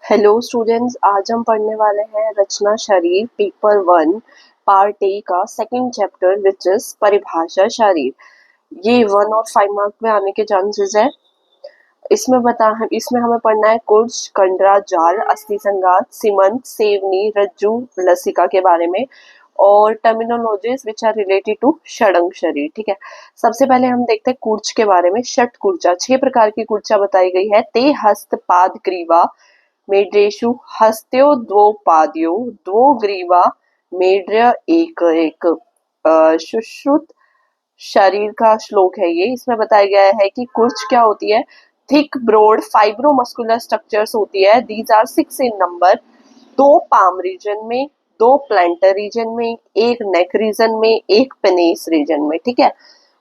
Hello students, आज हम पढ़ने वाले हैं रचना शरीर पेपर 1 पार्ट ए का सेकंड चैप्टर विच इज परिभाषा शरीर। ये 1 और 5 मार्क में आने के चांसेस है। इसमें हमें पढ़ना है कुर्च, कंडरा, जाल, अस्थि संघात, सीमंत, सेवनी, रज्जू, लसिका के बारे में और terminologies which are related to षडंग शरीर। ठीक है, सबसे पहले हम देखते हैं कुर्च के बारे में। षट कुर्चा, 6 प्रकार की कुर्चा बताई गई है। ते हस्त पाद ग्रीवा मेड्रेषु हस्तयो द्वौ पादयो द्वौ ग्रीवा मेड्र्य एक एक। सुश्रुत शरीर का श्लोक है ये। इसमें बताया गया है कि कुर्च क्या होती है। थिक ब्रॉड फाइब्रोमस्कुलर स्ट्रक्चर्स होती है। These are 6 in number. 2 palm region में, 2 प्लैंटर रीजन में, 1 नेक रीजन में, 1 पेनिस रीजन में। ठीक है,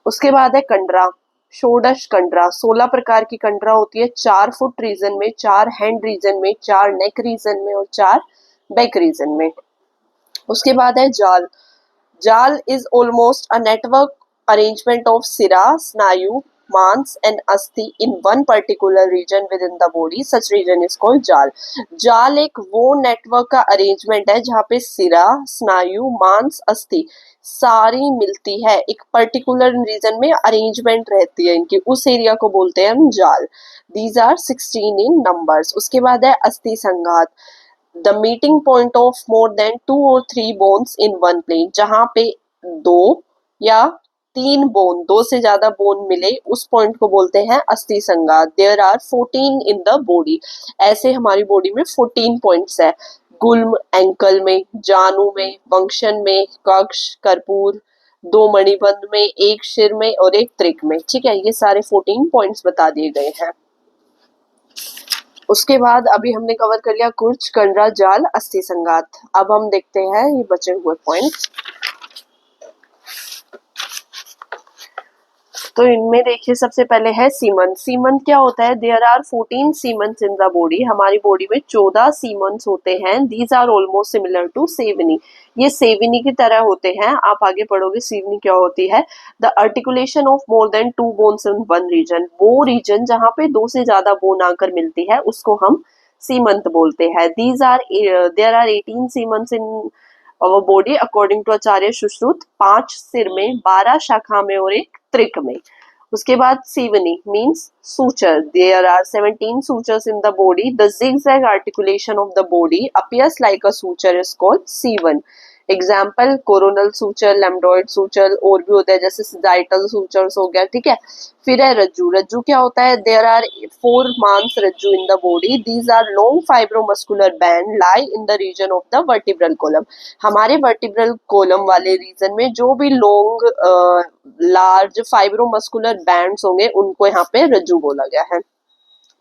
उसके बाद है कंडरा, षोडश कंडरा। 16 प्रकार की कंडरा होती है। 4 फुट रीजन में, 4 हैंड रीजन में, 4 नेक रीजन में और 4 बैक रीजन में। उसके बाद है जाल। जाल is almost a network arrangement of सिरा, स्नायु, मांस एंड अस्थि in one particular region with in the body. Such region is called जाल। जाल एक वो नेटवर्क का अरेंजमेंट है जहाँ पे सिरा, स्नायु, मांस, अस्थि सारी मिलती है। एक पर्टिकुलर रीजन में अरेंजमेंट रहती है इनकी, उस एरिया को बोलते हैं हम जाल। These are 16 in numbers. उसके बाद है अस्थि संघात। The meeting point of more than 2 और 3 बोन्स इन वन प्लेन, जहां पे 2 या 3 बोन, 2 से ज्यादा बोन मिले, उस पॉइंट को बोलते हैं अस्थि संघात। There are 14 in the body. ऐसे हमारी बॉडी में 14 पॉइंट्स है। गुल्म एंकल में, जानू में, वंक्शन में, कक्ष, कर्पूर, 2 मणिबंध में, 1 शिर में और 1 त्रिक में। ठीक है, ये सारे 14 पॉइंट्स बता दिए गए हैं। उसके बाद अभी हमने कवर कर लिया कुर्च, कंडरा, जाल, अस्थि संघात। अब हम देखते हैं ये बचे हुए पॉइंट्स। तो इनमें देखिए सबसे पहले है सीमंत। सीमंत क्या होता है। देयर आर 14 सीमंत्स इन द बॉडी। हमारी बॉडी में 14 सीमंत्स होते हैं। These are almost similar to सेवनी। ये सेवनी की तरह होते हैं। आप आगे पढ़ोगे सेवनी क्या होती है। The articulation of more than 2 bones in one region. वो रीजन जहाँ पे 2 से ज्यादा बोन आकर मिलती है उसको हम सीमंत बोलते हैं। देयर आर 18 सीमंत्स इन और बॉडी अकॉर्डिंग टू आचार्य सुश्रुत। 5 सिर में, 12 शाखा में और 1 त्रिक में। उसके बाद सीवनी means suture. There are 17 sutures in the body. The zigzag articulation of the body appears like a suture is called सीवन। Example coronal suture, lambdoid suture, और भी होता है जैसे सिजाइटल सूचर्स हो गया। ठीक है, फिर है रज्जू। रज्जू क्या होता है। देयर आर 4 मांस रज्जू in the body. These are long fibromuscular band lie in the region of the vertebral column. हमारे वर्टिब्रल कॉलम वाले रीजन में जो भी लॉन्ग लार्ज फाइब्रोमस्कुलर बैंड्स होंगे उनको यहाँ पे रज्जू बोला गया है।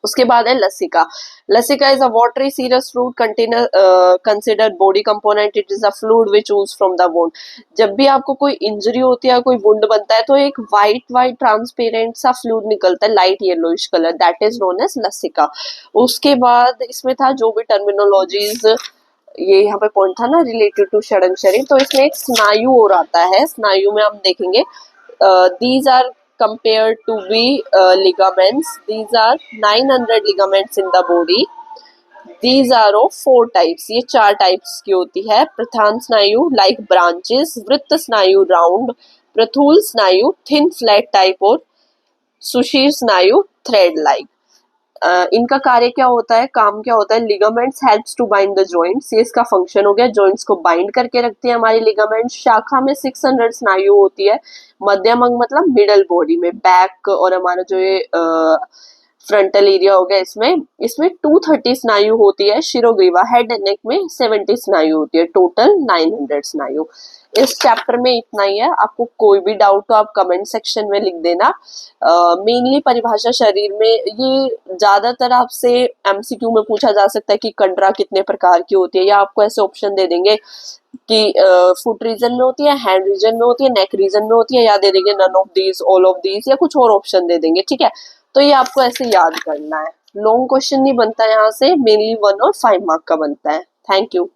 उसके बाद है लसिका। लसिका is a watery serous fluid container considered body component. It is a fluid which ooze from the wound. जब भी आपको कोई इंजरी होती है, कोई वुंड बनता है, तो एक वाइट ट्रांसपेरेंट सा फ्लूइड निकलता है, light yellowish colour, that is known as लसिका। उसके बाद इसमें था जो भी टर्मिनोलॉजीज, ये यहाँ पे पॉइंट था ना रिलेटेड टू षडंग शरीर, तो इसमें एक स्नायु और आता है। स्नायु में हम देखेंगे these are compared to be ligaments. These are 900 ligaments in the body. These are of 4 types. ये 4 टाइप्स की होती है। प्रधान स्नायु लाइक ब्रांचेस, वृत्त स्नायु राउंड, प्रथूल स्नायु थिन फ्लैट टाइप और सुशीर स्नायु थ्रेड लाइक। इनका कार्य क्या होता है, काम क्या होता है। Ligaments helps to bind the joints. ये इसका फंक्शन हो गया, जॉइंट्स को बाइंड करके रखते हैं हमारी लिगामेंट। शाखा में 600 स्नायु होती है। मध्यम अंग मतलब मिडल बॉडी में, बैक और हमारा जो ये फ्रंटल एरिया हो गया, इसमें 230 स्नायु होती है। शिरोग्रीवा हेड एंड नेक में 70 स्नायु होती है। टोटल 900 स्नायु। इस चैप्टर में इतना ही है। आपको कोई भी डाउट तो आप कमेंट सेक्शन में लिख देना। मेनली परिभाषा शरीर में ये ज्यादातर आपसे एमसीक्यू में पूछा जा सकता है कि कंडरा कितने प्रकार की होती है, या आपको ऐसे ऑप्शन दे देंगे कि फुट रीजन में होती है, हैंड रीजन में होती है, नेक रीजन में होती है, या दे देंगे none of these, all of these, या कुछ और ऑप्शन दे देंगे। ठीक है, तो ये आपको ऐसे याद करना है। लॉन्ग क्वेश्चन नहीं बनता यहाँ से, मेनली 1 और 5 मार्क का बनता है। Thank you.